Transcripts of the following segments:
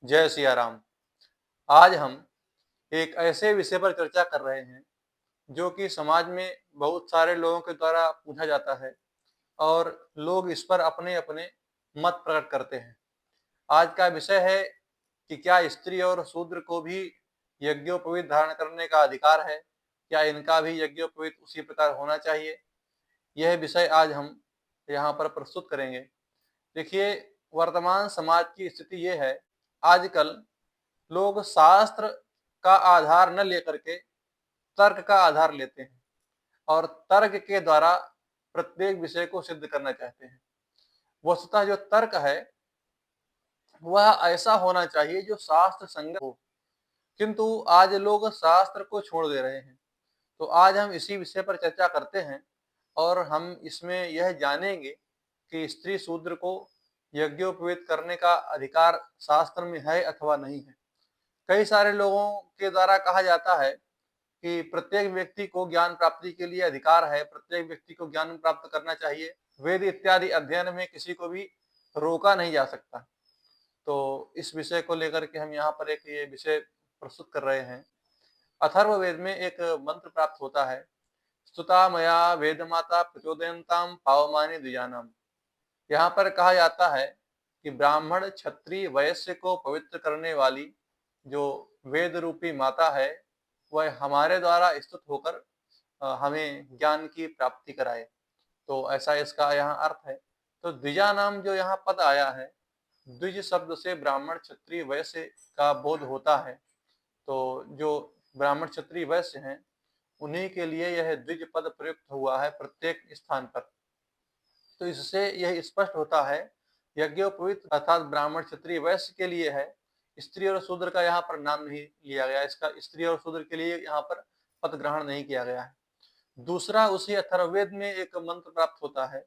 जय सिया राम। आज हम एक ऐसे विषय पर चर्चा कर रहे हैं जो कि समाज में बहुत सारे लोगों के द्वारा पूछा जाता है और लोग इस पर अपने-अपने मत प्रकट करते हैं। आज का विषय है कि क्या स्त्री और शूद्र को भी यज्ञोपवीत धारण करने का अधिकार है? क्या इनका भी यज्ञोपवीत उसी प्रकार होना चाहिए? यह विषय आज हम यहाँ पर प्रस्तुत करेंगे। देखिए, वर्तमान समाज की स्थिति ये है, आजकल लोग शास्त्र का आधार न लेकर के तर्क का आधार लेते हैं और तर्क के द्वारा प्रत्येक विषय को सिद्ध करना चाहते हैं। वस्तुतः जो तर्क है वह ऐसा होना चाहिए जो शास्त्र संगत हो, किंतु आज लोग शास्त्र को छोड़ दे रहे हैं। तो आज हम इसी विषय पर चर्चा करते हैं और हम इसमें यह जानेंगे कि स्त्री शूद्र को यज्ञोपवीत करने का अधिकार शास्त्र में है अथवा नहीं है। कई सारे लोगों के द्वारा कहा जाता है कि प्रत्येक व्यक्ति को ज्ञान प्राप्ति के लिए अधिकार है, प्रत्येक व्यक्ति को ज्ञान प्राप्त करना चाहिए। वेद इत्यादि अध्ययन में किसी को भी रोका नहीं जा सकता। तो इस विषय को लेकर के हम यहाँ पर एक ये विषय प्रस्तुत कर रहे हैं। अथर्ववेद में एक मंत्र प्राप्त होता है, स्तुता मया वेदमाता प्रचोदयन्तां पावमानि द्विजानाम्। यहाँ पर कहा जाता है कि ब्राह्मण, क्षत्रिय, वैश्य को पवित्र करने वाली जो वेद रूपी माता है, वह हमारे द्वारा स्तुत होकर हमें ज्ञान की प्राप्ति कराए। तो ऐसा इसका यहाँ अर्थ है। तो द्विजा नाम जो यहाँ पद आया है, द्विज शब्द से ब्राह्मण, क्षत्रिय, वैश्य का बोध होता है। तो जो ब्राह्मण, क्षत्रिय, वैश्य हैं, उन्हीं के लिए यह द्विज पद प्रयुक्त हुआ है प्रत्येक स्थान पर। तो इससे यह स्पष्ट होता है, यज्ञोपवीत अर्थात ब्राह्मण, क्षत्रिय, वैश्य के लिए है। स्त्री और शूद्र का यहाँ पर नाम नहीं लिया गया, इसका स्त्री और शूद्र के लिए यहाँ पर पद ग्रहण नहीं किया गया है। दूसरा, उसी अथर्ववेद में एक मंत्र प्राप्त होता है,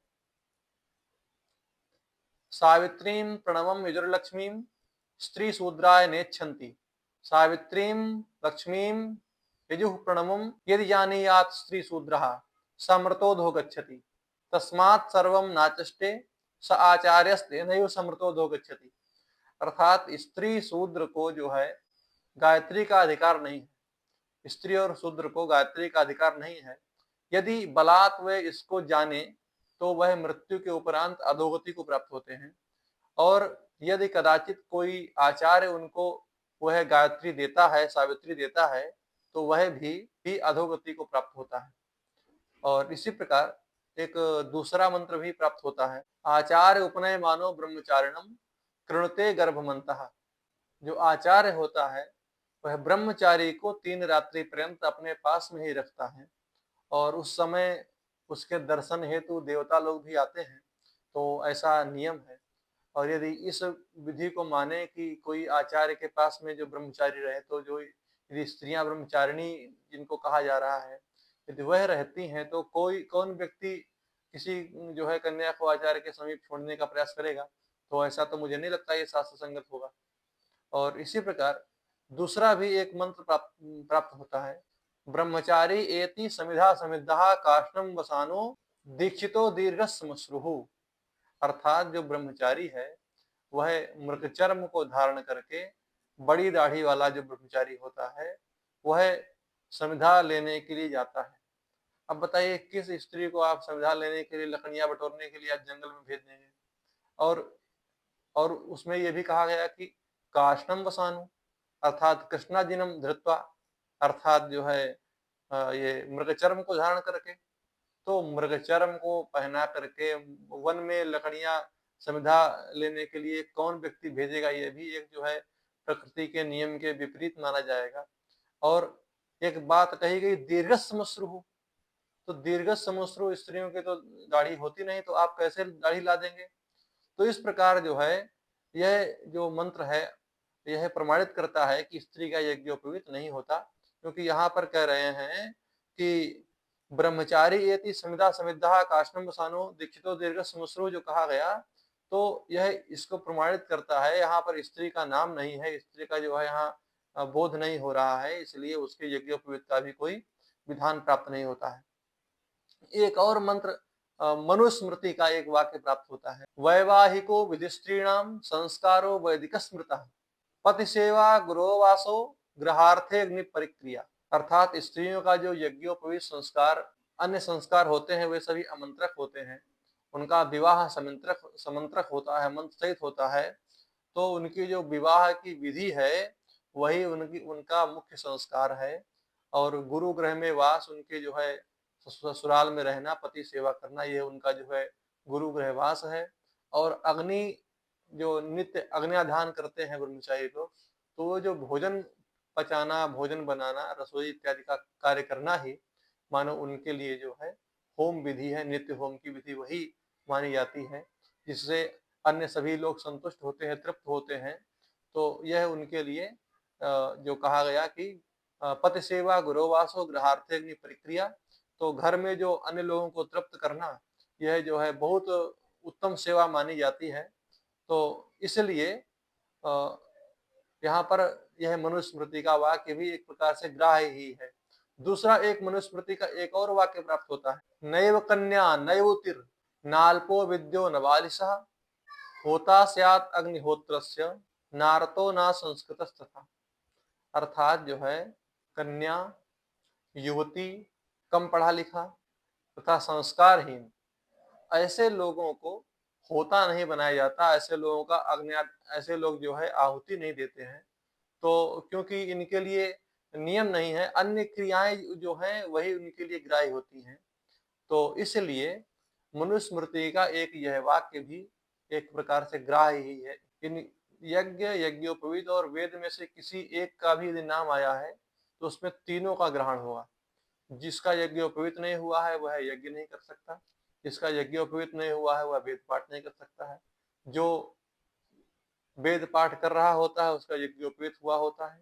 सावित्रीं प्रणवं यजुर्लक्ष्मीं स्त्री शूद्राय नेच्छन्ति। सावित्रीं लक्ष्मीं यजुः प्रणवं यदि जानीयात् स्त्री शूद्रः समृतोऽधो गच्छति तस्मात् सर्वं नाचष्टे स आचार्यस्ते नैव समृतोऽधो गच्छति। अर्थात स्त्री शूद्र को जो है गायत्री का अधिकार नहीं है। स्त्री और शूद्र को गायत्री का अधिकार नहीं है। यदि बलात् वे इसको जाने तो वह मृत्यु के उपरांत अधोगति को प्राप्त होते हैं, और यदि कदाचित कोई आचार्य उनको वह गायत्री देता है, सावित्री देता है, तो वह भी अधोगति को प्राप्त होता है। और इसी प्रकार एक दूसरा मंत्र भी प्राप्त होता है, आचार्य उपनय मानो ब्रह्मचारिणम कृणुते गर्भमंतः। जो आचार्य होता है वह ब्रह्मचारी को 3 रात्रि पर्यंत अपने पास में ही रखता है, और उस समय उसके दर्शन हेतु देवता लोग भी आते हैं। तो ऐसा नियम है। और यदि इस विधि को माने कि कोई आचार्य के पास में जो ब्रह्मचारी रहे, तो जो यदि स्त्रियां ब्रह्मचारिणी जिनको कहा जा रहा है, यदि वह रहती हैं, तो कौन व्यक्ति किसी जो है कन्या को आचार्य के समीप छोड़ने का प्रयास करेगा? तो ऐसा तो मुझे नहीं लगता ये शास्त्र संगत होगा। और इसी प्रकार दूसरा भी एक मंत्र प्राप्त होता है, ब्रह्मचारी एति समिधा समिद्धः काष्ठम वसानो दीक्षितो दीर्घश्मश्रुः। अर्थात जो ब्रह्मचारी है वह मृगचर्म को धारण करके, बड़ी दाढ़ी वाला जो ब्रह्मचारी होता है, वह समिधा लेने के लिए जाता है। अब बताइए, किस स्त्री को आप समिधा लेने के लिए, लकड़ियां बटोरने के लिए आप जंगल में भेज देंगे? और और उसमें यह भी कहा गया कि काष्णम वसानु, अर्थात कृष्णाजिनम धृत्वा, अर्थात जो है ये मृगचर्म को धारण करके। तो मृगचर्म को पहना करके वन में लकड़ियां समिधा लेने के लिए कौन व्यक्ति भेजेगा? ये भी एक जो है प्रकृति के नियम के विपरीत माना जाएगा। और एक बात कही गई, दीर्घश्मश्रु। तो दीर्घश्मश्रु स्त्रियों की तो दाढ़ी होती नहीं, तो आप कैसे दाढ़ी ला देंगे? तो इस प्रकार जो है यह जो मंत्र है, यह प्रमाणित करता है कि स्त्री का यज्ञोपवीत नहीं होता, क्योंकि यहाँ पर कह रहे हैं कि ब्रह्मचारी एति समिधा समिद्धः काष्ठम वसानो दीक्षितो दीर्घश्मश्रु जो कहा गया, तो यह इसको प्रमाणित करता है। यहाँ पर स्त्री का नाम नहीं है, स्त्री का जो है यहाँ बोध नहीं हो रहा है, इसलिए उसके यज्ञोपवीत का भी कोई विधान प्राप्त नहीं होता है। एक और मंत्र मनुस्मृति का एक वाक्य प्राप्त होता है, वैवाहिको विधिस्त्रीणाम संस्कारो वैदिक स्मृतः। पति सेवा गुरोवासो गृहार्थे अग्नि परिक्रिया। अर्थात स्त्रियों का जो यज्ञोपवीत संस्कार अन्य संस्कार होते हैं वे सभी आमंत्रक होते हैं। उनका विवाह समंत्रक समंत्रक होता है, मंत्र सहित होता है। तो उनकी जो विवाह की विधि है वही उनकी उनका मुख्य संस्कार है। और गुरु ग्रह में वास, उनके जो है ससुराल में रहना, पति सेवा करना, ये उनका जो है गुरु ग्रह वास है। और अग्नि, जो नित्य अग्न्याधान करते हैं ब्रह्मचारी लोग, तो वो जो भोजन पचाना, भोजन बनाना, रसोई इत्यादि का कार्य करना ही मानो उनके लिए जो है होम विधि है, नित्य होम की विधि वही मानी जाती है, जिससे अन्य सभी लोग संतुष्ट होते हैं, तृप्त होते हैं। तो यह उनके लिए जो कहा गया कि पति सेवा गुरोवासो गृहार्थे अग्नि परिक्रिया, तो घर में जो अन्य लोगों को तृप्त करना, यह जो है बहुत उत्तम सेवा मानी जाती है। तो इसलिए यहाँ पर यह मनुस्मृति का वाक्य भी एक प्रकार से ग्राह्य ही है। दूसरा एक मनुस्मृति का एक और वाक्य प्राप्त होता है, नैव कन्या नैवोतिर नाल्पो विद्यो न बालिशः होता स्यात् अग्निहोत्रस्य नारतो न संस्कृतस्तथा। अर्थात जो है कन्या, युवती, कम पढ़ा लिखा तथा संस्कारहीन, ऐसे लोगों को होता नहीं बनाया जाता। ऐसे लोगों का अग्नि, ऐसे लोग जो है आहुति नहीं देते हैं। तो क्योंकि इनके लिए नियम नहीं है, अन्य क्रियाएं जो हैं वही उनके लिए ग्राह्य होती हैं। तो इसलिए मनुस्मृति का एक यह वाक्य भी एक प्रकार से ग्राह्य ही है। इन यज्ञ, यज्ञोपवीत और वेद में से किसी एक का भी यदि नाम आया है तो उसमें तीनों का ग्रहण होगा। जिसका यज्ञोपवीत नहीं हुआ है वह यज्ञ नहीं कर सकता, जिसका यज्ञोपवीत नहीं हुआ है वह वेद पाठ नहीं कर सकता है, जो वेद पाठ कर रहा होता है उसका यज्ञोपवीत हुआ होता है,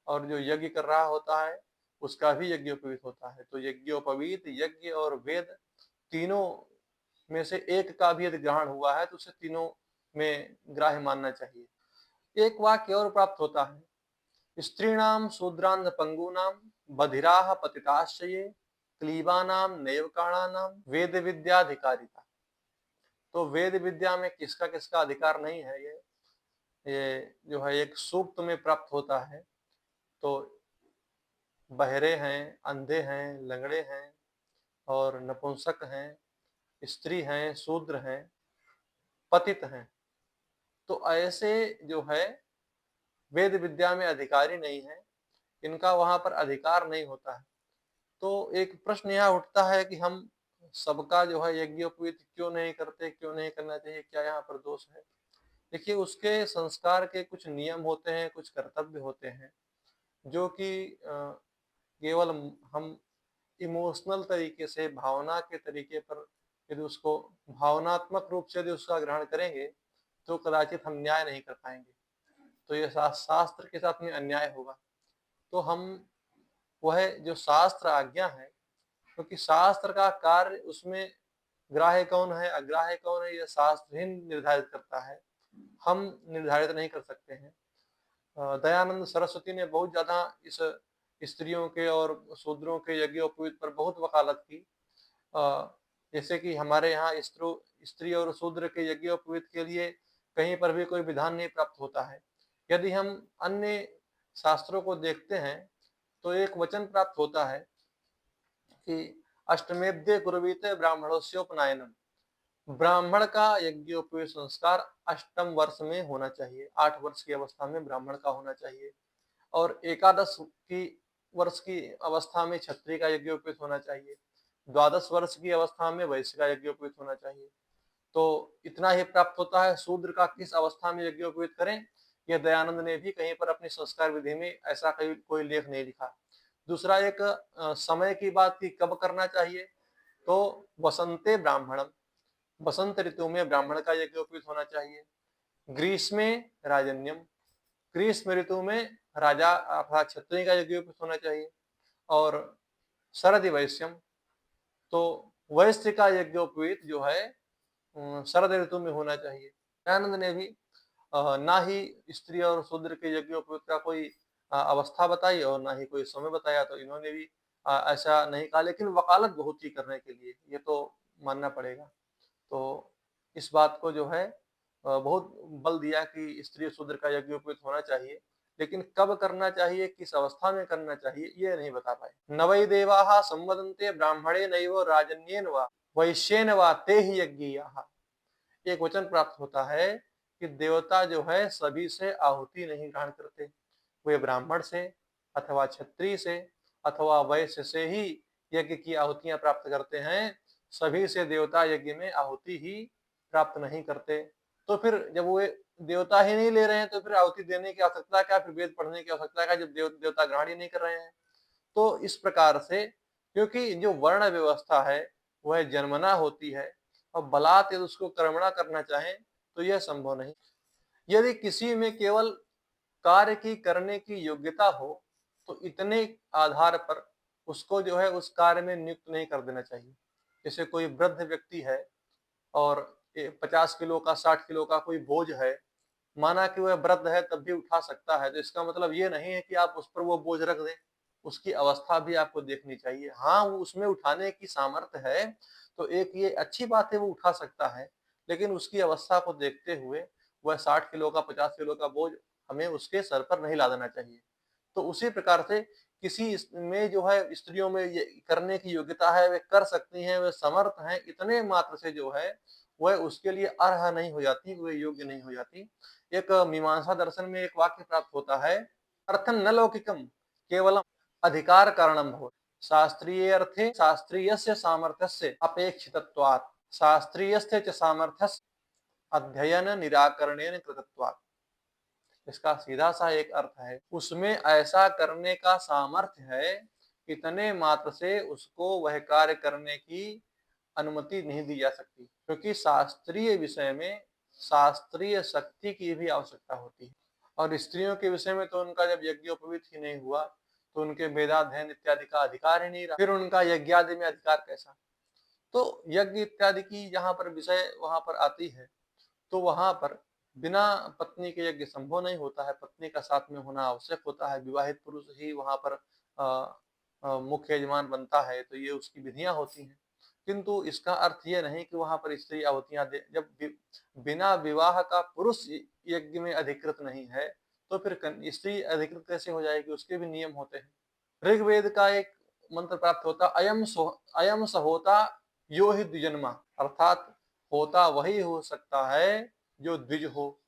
और जो यज्ञ कर रहा होता है उसका भी यज्ञोपवीत होता है। तो यज्ञोपवीत, यज्ञ और वेद तीनों में से एक का भी यदि ग्रहण हुआ है तो उसे तीनों में ग्राह्य मानना चाहिए। एक वाक्य और प्राप्त होता है, स्त्रीणाम शूद्रांध पंगूनाम बधिराः पतिताश्च ये क्लीबानाम नैवकाणानाम वेद विद्याधिकारिता। तो वेद विद्या में किसका किसका अधिकार नहीं है, ये जो है एक सूक्त में प्राप्त होता है। तो बहरे हैं, अंधे हैं, लंगड़े हैं और नपुंसक हैं, स्त्री हैं, शूद्र हैं, पतित हैं, तो ऐसे जो है वेद विद्या में अधिकारी नहीं है, इनका वहां पर अधिकार नहीं होता है। तो एक प्रश्न यहाँ उठता है कि हम सबका जो है यज्ञोपवीत क्यों नहीं करते, क्यों नहीं करना चाहिए, क्या यहाँ पर दोष है? देखिए, उसके संस्कार के कुछ नियम होते हैं, कुछ कर्तव्य होते हैं, जो कि केवल हम इमोशनल तरीके से, भावना के तरीके पर यदि उसको भावनात्मक रूप से यदि उसका ग्रहण करेंगे तो कदाचित हम न्याय नहीं कर पाएंगे। तो ये शास्त्र के साथ में अन्याय होगा। तो हम वह जो शास्त्र आज्ञा है, क्योंकि शास्त्र का कार्य उसमें ग्राह्य कौन है, अग्राह्य कौन है, यह शास्त्र ही निर्धारित करता है, हम निर्धारित नहीं कर सकते हैं। दयानंद सरस्वती ने बहुत ज्यादा इस स्त्रियों के और शूद्रों के यज्ञोपवीत पर बहुत वकालत की। जैसे कि हमारे यहाँ स्त्री और शूद्र के यज्ञोपवीत के लिए कहीं पर भी कोई विधान नहीं प्राप्त होता है। यदि हम अन्य शास्त्रों को देखते हैं तो एक वचन प्राप्त होता है कि अष्टमेध्य कुर्वीते ब्राह्मणोस्योपनयनम, ब्राह्मण का यज्ञोपवीत संस्कार अष्टम वर्ष में होना चाहिए, 8 वर्ष की अवस्था में ब्राह्मण का होना चाहिए। और एकादश की वर्ष की अवस्था में क्षत्रिय का यज्ञोपवीत होना चाहिए, 12 वर्ष की अवस्था में वैश्य का यज्ञोपवीत होना चाहिए। तो इतना ही प्राप्त होता है। शूद्र का किस अवस्था में यज्ञोपवीत करें, यह दयानंद ने भी कहीं पर अपनी संस्कार विधि में ऐसा कोई लेख नहीं लिखा। दूसरा एक समय की बात की, कब करना चाहिए, तो वसंते ब्राह्मणम, बसंत ऋतु में ब्राह्मण का यज्ञोपवीत होना चाहिए। ग्रीष्मे राजन्यम, ग्रीष्म ऋतु में राजा अर्थात क्षत्रिय का यज्ञोपवीत होना चाहिए। और शरद वैश्यम, तो वैश्य का यज्ञोपवीत जो है शरद ऋतु में होना चाहिए। दयानंद ने भी ना ही स्त्री और शूद्र के यज्ञोपवीत का कोई अवस्था बताई और ना ही कोई समय बताया, तो इन्होंने भी ऐसा नहीं कहा, लेकिन वकालत बहुत ही करने के लिए, ये तो मानना पड़ेगा। तो इस बात को जो है बहुत बल दिया कि स्त्री शूद्र का यज्ञोपवीत होना चाहिए, लेकिन कब करना चाहिए, किस अवस्था में करना चाहिए, ये नहीं बता पाए। न वै देवाः संवदन्ते ब्राह्मणे नैव राजन्येन वा वैश्येन वा ते ही यज्ञीयाः। एक वचन प्राप्त होता है कि देवता जो है सभी से आहुति नहीं ग्रहण करते, वे ब्राह्मण से अथवा क्षत्रिय से अथवा वैश्य से ही यज्ञ की आहुतियां प्राप्त करते हैं। सभी से देवता यज्ञ में आहुति ही प्राप्त नहीं करते। तो फिर जब वे देवता ही नहीं ले रहे हैं तो फिर आहुति देने की आवश्यकता क्या, फिर वेद पढ़ने की आवश्यकता क्या, जब देवता ग्रहण ही नहीं कर रहे हैं। तो इस प्रकार से, क्योंकि जो वर्ण व्यवस्था है वह जन्मना होती है, और बलात् यदि उसको कर्मणा करना चाहें तो यह संभव नहीं। यदि किसी में केवल कार्य की करने की योग्यता हो तो इतने आधार पर उसको जो है उस कार्य में नियुक्त नहीं कर देना चाहिए। जैसे कोई वृद्ध व्यक्ति है और 50 किलो का 60 किलो का कोई बोझ है, माना कि वह वृद्ध है तब भी उठा सकता है, तो इसका मतलब ये नहीं है कि आप उस पर वो बोझ रख दें। उसकी अवस्था भी आपको देखनी चाहिए। हाँ, वो उसमें उठाने की सामर्थ्य है तो एक ये अच्छी बात है, वो उठा सकता है, लेकिन उसकी अवस्था को देखते हुए वह 60 किलो का 50 किलो का बोझ हमें उसके सर पर नहीं ला देना चाहिए। तो उसी प्रकार से किसी में जो है स्त्रियों में ये करने की योग्यता है, वे कर सकती हैं, वे समर्थ हैं, इतने मात्र से जो है वह उसके लिए अर्ह नहीं हो जाती, वे योग्य नहीं हो जाती। एक मीमांसा दर्शन में एक वाक्य प्राप्त होता है, अर्थं न लौकिकम केवलम अधिकार कारणम भवति, शास्त्रीय अर्थे शास्त्रीयस्य सामर्थ्यस्य अपेक्षितत्वात् शास्त्रीयस्य च सामर्थ्यस्य अध्ययन निराकरणेन कृतत्वात्। इसका सीधा सा एक अर्थ है, उसमें ऐसा करने का सामर्थ्य है, इतने मात्र से उसको वह कार्य करने की अनुमति नहीं दी जा सकती, क्योंकि शास्त्रीय विषय में शास्त्रीय शक्ति की भी आवश्यकता होती है। और स्त्रियों के विषय में तो उनका जब यज्ञोपवीत ही नहीं हुआ तो उनके वेदाध्ययन इत्यादि का अधिकार ही नहीं रहा, फिर उनका यज्ञादि में अधिकार कैसा। तो यज्ञ इत्यादि की जहाँ पर विषय वहां पर आती है तो वहां पर बिना पत्नी के यज्ञ संभव नहीं होता है, पत्नी का साथ में होना आवश्यक होता है। विवाहित पुरुष ही वहां पर मुख्य यजमान बनता है, तो ये उसकी विधियां होती हैं। किंतु इसका अर्थ ये नहीं कि वहां पर स्त्री आहुतियां दे। जब बिना विवाह का पुरुष यज्ञ में अधिकृत नहीं है तो फिर स्त्री अधिकृत कैसे हो जाएगी, उसके भी नियम होते हैं। ऋग्वेद का एक मंत्र प्राप्त होता, अयम स होता यो ही द्विजन्मा, अर्थात होता वही हो सकता है जो द्विज हो।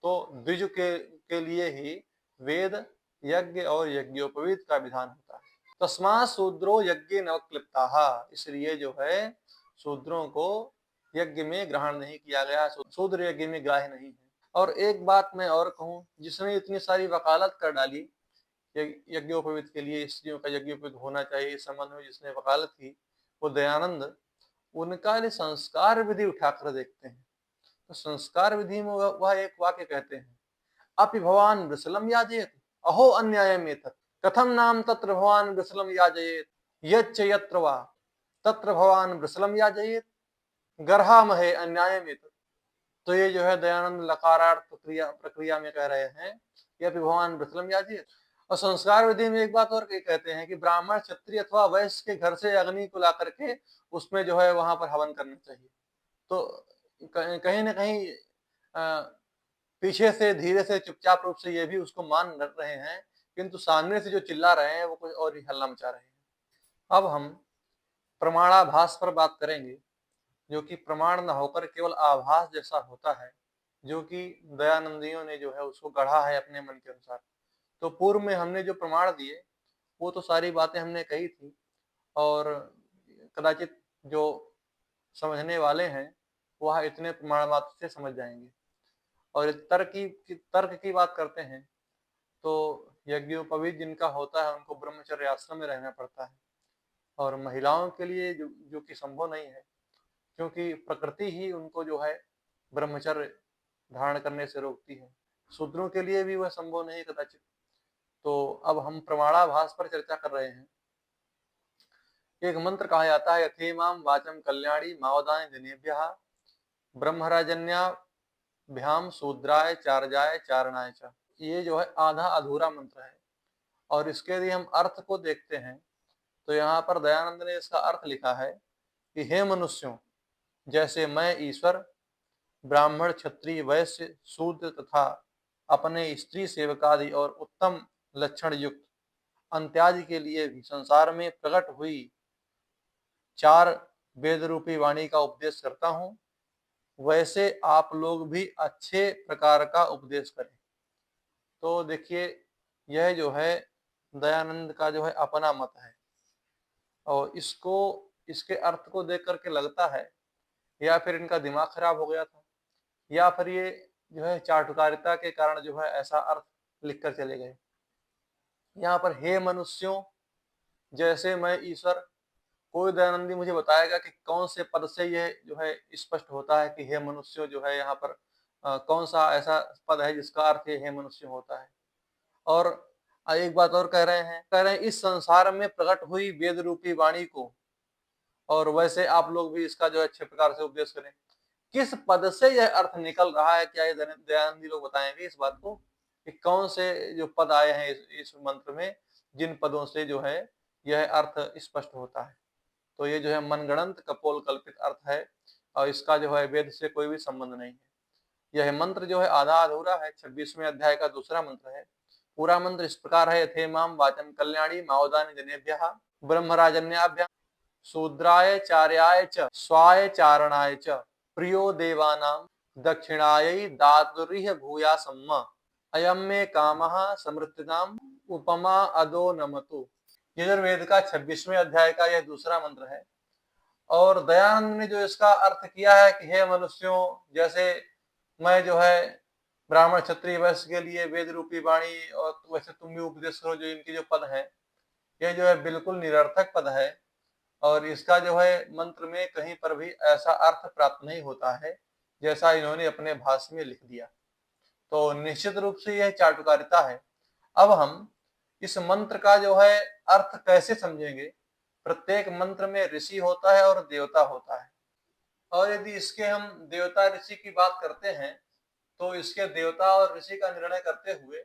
तो द्विज के लिए ही वेद यज्ञ और यज्ञोपवीत का विधान होता है। तस्मात् शूद्रो यज्ञ न क्लिप्ताः, इसलिए जो है शूद्रों को यज्ञ में ग्रहण नहीं किया गया, शूद्र यज्ञ में ग्राह्य नहीं है। और एक बात मैं और कहूँ, जिसने इतनी सारी वकालत कर डाली यज्ञोपवीत के लिए, स्त्रियों का यज्ञोपवीत होना चाहिए इस संबंध में जिसने वकालत की, वो दयानंद, उनका लिए संस्कार विधि उठाकर देखते हैं। तो संस्कार विधि में वह एक वाक्य कहते हैं, अपि भवान वृषलम याजयेत अहो अन्यायम एतत्, कथम नाम तत्र भवान वृषलम याजयेत, यच्च यत्र वा तत्र भवान वृषलम याजयेत गर्हामहे अन्यायम एतत्। तो ये जो है दयानंद लकारार्थ प्रक्रिया में कह रहे हैं कि अपि भवान वृषलम याजयेत। और संस्कार विधि में एक बात और कहते हैं कि ब्राह्मण क्षत्रिय अथवा वैश्य के घर से अग्नि को ला करके उसमें जो है वहां पर हवन करना चाहिए। तो कहीं ना कहीं पीछे से धीरे से चुपचाप रूप से ये भी उसको मान रहे हैं, किंतु सामने से जो चिल्ला रहे हैं वो कुछ और ही हल्ला मचा रहे हैं। अब हम प्रमाणाभास पर बात करेंगे, जो कि प्रमाण न होकर केवल आभास जैसा होता है, जो कि दयानंदियों ने जो है उसको गढ़ा है अपने मन के अनुसार। तो पूर्व में हमने जो प्रमाण दिए वो तो सारी बातें हमने कही थी, और कदाचित जो समझने वाले हैं वह इतने प्रमाण मात्र से समझ जाएंगे। और तर्क की बात करते हैं तो यज्ञोपवीत जिनका होता है उनको ब्रह्मचर्य आश्रम में रहना पड़ता है, और महिलाओं के लिए जो कि संभव नहीं है, क्योंकि प्रकृति ही उनको जो है ब्रह्मचर्य धारण करने से रोकती है। शूद्रों के लिए भी वह संभव नहीं कदाचित। तो अब हम प्रमाणाभास पर चर्चा कर रहे हैं। एक मंत्र कहा जाता है, यथेमाम वाचम कल्याणी मावदान जनेभ्यः ब्रह्मराजन्याभ्याम शूद्राय चार्याय चारणाय च। ये जो है आधा अधूरा मंत्र है, और इसके यदि हम अर्थ को देखते हैं तो यहाँ पर दयानंद ने इसका अर्थ लिखा है कि हे मनुष्यों, जैसे मैं ईश्वर ब्राह्मण क्षत्रिय वैश्य शूद्र तथा अपने स्त्री सेवकादि और उत्तम लक्षण युक्त अंत्यादि के लिए भी संसार में प्रकट हुई 4 वेद रूपी वाणी का उपदेश करता हूँ, वैसे आप लोग भी अच्छे प्रकार का उपदेश करें। तो देखिए, यह जो है दयानंद का जो है अपना मत है, और इसके अर्थ को देख करके लगता है या फिर इनका दिमाग खराब हो गया था, या फिर ये जो है चाटुकारिता के कारण जो है ऐसा अर्थ लिख कर चले गए। यहाँ पर हे मनुष्यों, जैसे मैं ईश्वर, कोई दयानंदी मुझे बताएगा कि कौन से पद से यह जो है स्पष्ट होता है कि हे मनुष्यों जो है यहाँ पर कौन सा ऐसा पद है जिसका अर्थ हे मनुष्य होता है। और एक बात और कह रहे हैं इस संसार में प्रकट हुई वेद रूपी वाणी को, और वैसे आप लोग भी इसका जो है अच्छे प्रकार से उपदेश करें। किस पद से यह अर्थ निकल रहा है, क्या ये दयानंदी लोग बताएंगे इस बात को कि कौन से जो पद आए हैं इस मंत्र में, जिन पदों से जो है यह अर्थ स्पष्ट होता है। तो ये जो है मनगढ़ंत कपोल कल्पित अर्थ है, और इसका जो है वेद से कोई भी संबंध नहीं है। यह मंत्र जो है आधा अधूरा है, 26वें अध्याय का दूसरा मंत्र है। पूरा मंत्र इस प्रकार है, यथेमाम वाचन कल्याणी माओदानी जनेभ्यः ब्रह्मराजन्याभ्याम शूद्राय चार्याय च स्वाय चारणाय च प्रियो देवानां दक्षिणायै दातुरिह भूयासम्म अयम में कामः समृद्धिनाम उपमा अदो नमतु। यजुर्वेद का 26वें अध्याय का यह दूसरा मंत्र है। और दयानंद ने जो इसका अर्थ किया है कि हे मनुष्यों, जैसे मैं जो है ब्राह्मण क्षत्रिय वैश्य के लिए वेद रूपी वाणी, और वैसे तुम भी उपदेश करो, जो इनकी जो पद है यह जो है बिल्कुल निरर्थक पद है, और इसका जो है मंत्र में कहीं पर भी ऐसा अर्थ प्राप्त नहीं होता है जैसा इन्होंने अपने भाष्य में लिख दिया। तो निश्चित रूप से यह चाटुकारिता है। अब हम इस मंत्र का जो है अर्थ कैसे समझेंगे। प्रत्येक मंत्र में ऋषि होता है और देवता होता है, और यदि इसके हम देवता ऋषि की बात करते हैं तो इसके देवता और ऋषि का निर्णय करते हुए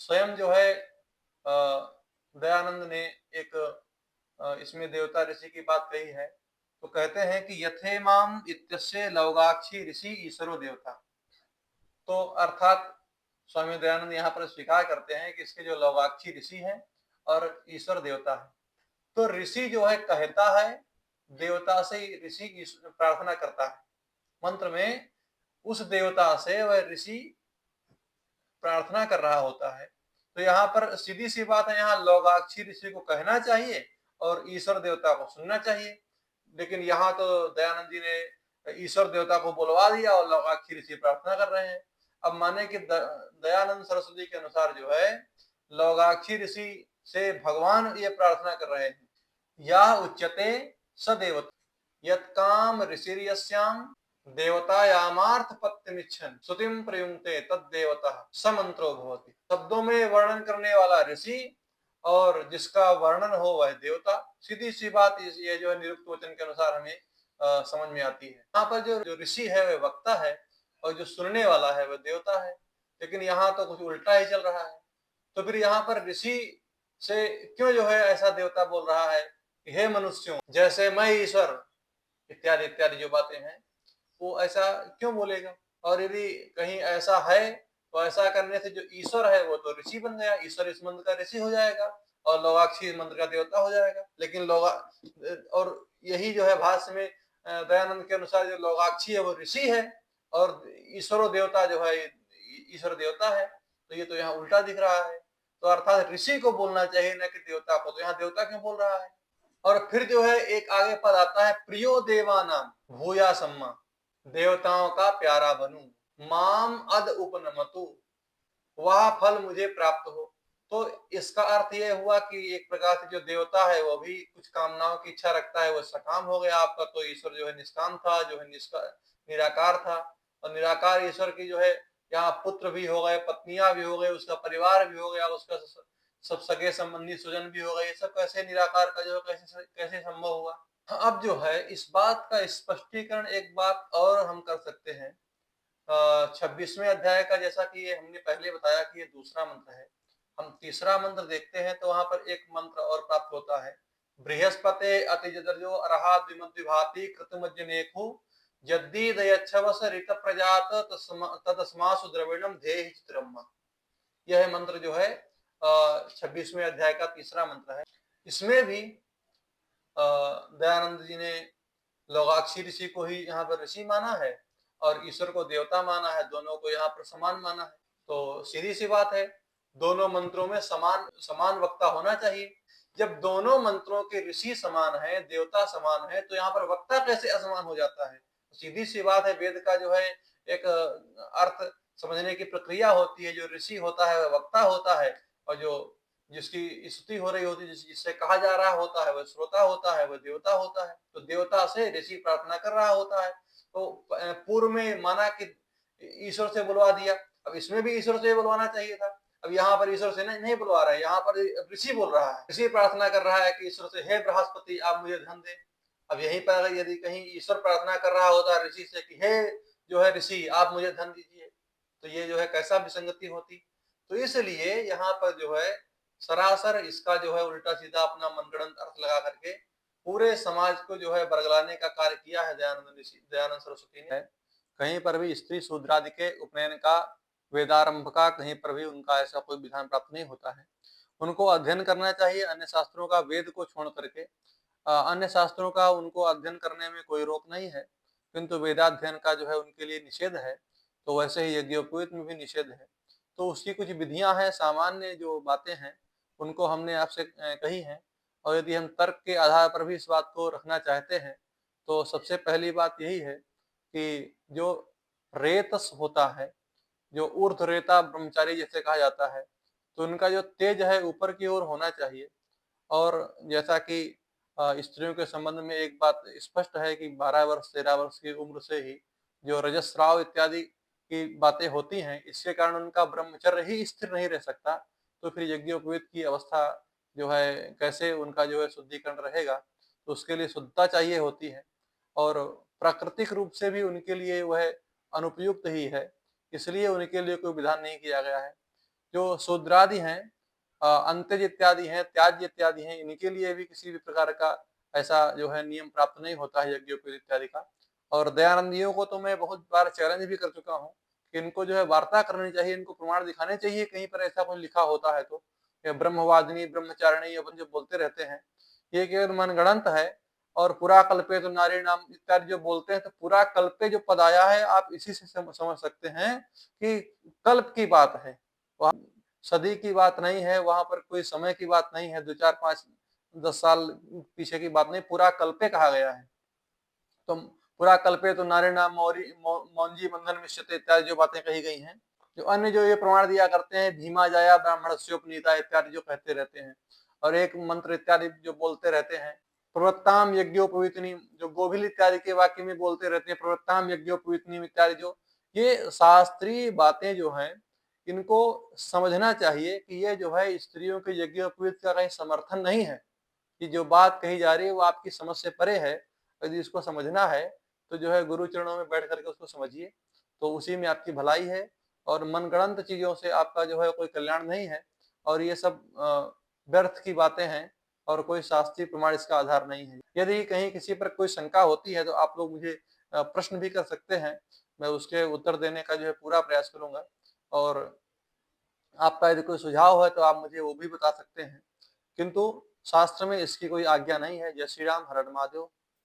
स्वयं जो है दयानंद ने एक इसमें देवता ऋषि की बात कही है। तो कहते हैं कि यथेमाम इत्यस्य लौगाक्षी ऋषि ईश्वरो देवता। तो अर्थात स्वामी दयानंद यहाँ पर स्वीकार करते हैं कि इसके जो लौगाक्षी ऋषि हैं और ईश्वर देवता है। तो ऋषि जो है कहता है, देवता से ऋषि प्रार्थना करता है। मंत्र में उस देवता से वह ऋषि प्रार्थना कर रहा होता है। तो यहाँ पर सीधी सी बात है, यहाँ लौगाक्षी ऋषि को कहना चाहिए और ईश्वर देवता को सुनना चाहिए, लेकिन यहाँ तो दयानंद जी ने ईश्वर देवता को बुलवा दिया और लौगाक्षी ऋषि प्रार्थना कर रहे हैं। अब माने कि दयानंद सरस्वती के अनुसार जो है लौगाक्षी ऋषि से भगवान ये प्रार्थना कर रहे हैं, या उच्यते सदेवता यत्काम ऋषिर्यस्याम देवतायामार्थ पत्यमिच्छन् श्रुतिम प्रयुंक्ते तद्देवतः समंत्रो भवति। शब्दों में वर्णन करने वाला ऋषि और जिसका वर्णन हो वह देवता। सीधी सी बात ये जो है निरुक्त वचन के अनुसार हमें समझ में आती है। यहाँ पर जो ऋषि है वह वक्ता है और जो सुनने वाला है वह देवता है, लेकिन यहाँ तो कुछ उल्टा ही चल रहा है। तो फिर यहाँ पर ऋषि से क्यों जो है ऐसा देवता बोल रहा है कि हे मनुष्यों, जैसे मैं ईश्वर, इत्यादि इत्यादि जो बातें हैं वो ऐसा क्यों बोलेगा। और यदि कहीं ऐसा है तो ऐसा करने से जो ईश्वर है वो तो ऋषि बन गया, ईश्वर इस मंत्र का ऋषि हो जाएगा और लौगाक्षी इस मंत्र का देवता हो जाएगा। लेकिन और यही जो है भाष्य में दयानंद के अनुसार जो लौगाक्षी है वो ऋषि है और ईश्वर देवता जो है ईश्वर देवता है। तो ये तो यहाँ उल्टा दिख रहा है। तो अर्थात ऋषि को बोलना चाहिए न कि देवता को। तो यहाँ देवता क्यों बोल रहा है। और फिर जो है एक आगे पद आता है, प्रियो देवानाम भूया सम्मा, देवताओं का प्यारा बनूं, माम अद उपनमतु, वह फल मुझे प्राप्त हो। तो इसका अर्थ यह हुआ कि एक प्रकार से जो देवता है वो भी कुछ कामनाओं की इच्छा रखता है, वो सकाम हो गया आपका। तो ईश्वर जो है निष्काम था, जो है निराकार था, और निराकार ईश्वर की जो है यहाँ पुत्र भी हो गए, पत्नियां भी हो गए, उसका परिवार भी हो गया, उसका सब सगे संबंधी स्वजन भी हो गए। ये सब कैसे निराकार का जो है कैसे संभव हुआ। अब जो है इस बात का स्पष्टीकरण एक बात और हम कर सकते हैं। 26वें अध्याय का, जैसा कि ये हमने पहले बताया कि ये दूसरा मंत्र है, हम तीसरा मंत्र देखते हैं तो वहां पर एक मंत्र और प्राप्त होता है, बृहस्पते अतिजदर्जो अरहा द्विमद्विभाति कृतमज्जनेखु यदि दयच्छवस ऋत प्रजात तस्मासु द्रविणम धेहि चित्रम। यह मंत्र जो है 26वें अध्याय का तीसरा मंत्र है। इसमें भी दयानंद जी ने लोगाक्षी ऋषि को ही यहाँ पर ऋषि माना है और ईश्वर को देवता माना है, दोनों को यहाँ पर समान माना है। तो सीधी सी बात है, दोनों मंत्रों में समान समान वक्ता होना चाहिए। जब दोनों मंत्रों के ऋषि समान है, देवता समान है, तो यहाँ पर वक्ता कैसे असमान हो जाता है? सीधी सी बात है, वेद का जो है एक अर्थ समझने की प्रक्रिया होती है। जो ऋषि होता है वह वक्ता होता है, और जो जिसकी स्तुति हो रही होती है, जिससे कहा जा रहा होता है, वह श्रोता होता है, वह देवता होता है। तो देवता से ऋषि प्रार्थना कर रहा होता है। तो पूर्व में माना कि ईश्वर से बुलवा दिया, अब इसमें भी ईश्वर से बुलवाना चाहिए था। अब यहाँ पर ईश्वर से नहीं बुलवा रहा है, यहाँ पर ऋषि बोल रहा है, ऋषि प्रार्थना कर रहा है कि ईश्वर से, हे बृहस्पति आप मुझे धन दे। अब यहीं पर अगर यदि कहीं ईश्वर प्रार्थना कर रहा होता ऋषि से कि हे जो है ऋषि आप मुझे धन दीजिए, तो ये जो है कैसा विसंगति होती। तो इसलिए यहाँ पर जो है सरासर इसका जो है उल्टा सीधा अपना मनगढ़ंत अर्थ लगा करके पूरे समाज को जो है बरगलाने का कार्य किया है दयानंद सरस्वती ने। कहीं पर भी स्त्री शूद्रादि के उपनयन का, वेदारंभ का कहीं पर भी उनका ऐसा कोई विधान प्राप्त नहीं होता है। उनको अध्ययन करना चाहिए अन्य शास्त्रों का, वेद को छोड़ करके अन्य शास्त्रों का उनको अध्ययन करने में कोई रोक नहीं है, किंतु वेदाध्ययन का जो है उनके लिए निषेध है। तो वैसे ही यज्ञोपवीत में भी निषेध है। तो उसकी कुछ विधियां हैं, सामान्य जो बातें हैं उनको हमने आपसे कही हैं। और यदि हम तर्क के आधार पर भी इस बात को रखना चाहते हैं तो सबसे पहली बात यही है कि जो रेतस होता है, जो ऊर्ध्व रेता ब्रह्मचारी जैसे कहा जाता है, तो उनका जो तेज है ऊपर की ओर होना चाहिए। और जैसा कि स्त्रियों के संबंध में एक बात स्पष्ट है कि 12 वर्ष 13 वर्ष की उम्र से ही जो रजस्राव इत्यादि की बातें होती हैं, इसके कारण उनका ब्रह्मचर्य ही स्थिर नहीं रह सकता। तो फिर यज्ञोपवीत की अवस्था जो है कैसे उनका जो है शुद्धिकरण रहेगा, तो उसके लिए शुद्धता चाहिए होती है। और प्राकृतिक रूप से भी उनके लिए वह अनुपयुक्त ही है, इसलिए उनके लिए कोई विधान नहीं किया गया है। जो शूद्रादि हैं, अंत्यज इत्यादि हैं, त्याज्य इत्यादि हैं, इनके लिए भी किसी भी प्रकार का ऐसा जो है नियम प्राप्त नहीं होता है यज्ञोपवीत इत्यादि का। और दयानंदियों को तो मैं बहुत बार चैलेंज भी कर चुका हूँ कि इनको जो है वार्ता करनी चाहिए, इनको प्रमाण दिखाने चाहिए कहीं पर ऐसा कुछ लिखा होता है तो। ब्रह्मवादिनी ब्रह्मचारिणी अपन जो बोलते रहते हैं, ये केवल मनगढ़ंत है। और पुरा कल्पे तो नारी नाम इत्यादि जो बोलते हैं, तो पुरा कल्पे जो पद आया है आप इसी से समझ सकते हैं कि कल्प की बात है, सदी की बात नहीं है, वहां पर कोई समय की बात नहीं है, 2 4 5 10 साल पीछे की बात नहीं, पूरा कल्पे कहा गया है। तो पूरा कल्पे तो नारिणाम मौंजी बंधन मिश्यते इत्यादि जो बातें कही गई हैं, जो अन्य जो ये प्रमाण दिया करते हैं, भीमा जाया ब्राह्मणस्योपनीता इत्यादि जो कहते रहते हैं, और एक मंत्र इत्यादि जो बोलते रहते हैं, प्रवत्ताम यज्ञोपवीतनी, जो गोभिल इत्यादि के वाक्य में बोलते रहते हैं, प्रवत्ताम यज्ञोपवीतनी इत्यादि, जो ये शास्त्रीय बातें जो हैं, इनको समझना चाहिए कि ये जो है स्त्रियों के यज्ञोपवीत का कहीं समर्थन नहीं है। कि जो बात कही जा रही है वो आपकी समझ से परे है। यदि इसको समझना है तो जो है गुरु चरणों में बैठ करके उसको समझिए, तो उसी में आपकी भलाई है। और मनगढ़ंत चीजों से आपका जो है कोई कल्याण नहीं है, और ये सब व्यर्थ की बातें हैं, और कोई शास्त्रीय प्रमाण इसका आधार नहीं है। यदि कहीं किसी पर कोई शंका होती है तो आप लोग मुझे प्रश्न भी कर सकते हैं, मैं उसके उत्तर देने का जो है पूरा प्रयास करूंगा। और आपका यदि कोई सुझाव है तो आप मुझे वो भी बता सकते हैं, किंतु शास्त्र में इसकी कोई आज्ञा नहीं है। जय श्री राम, हर हर महादेव।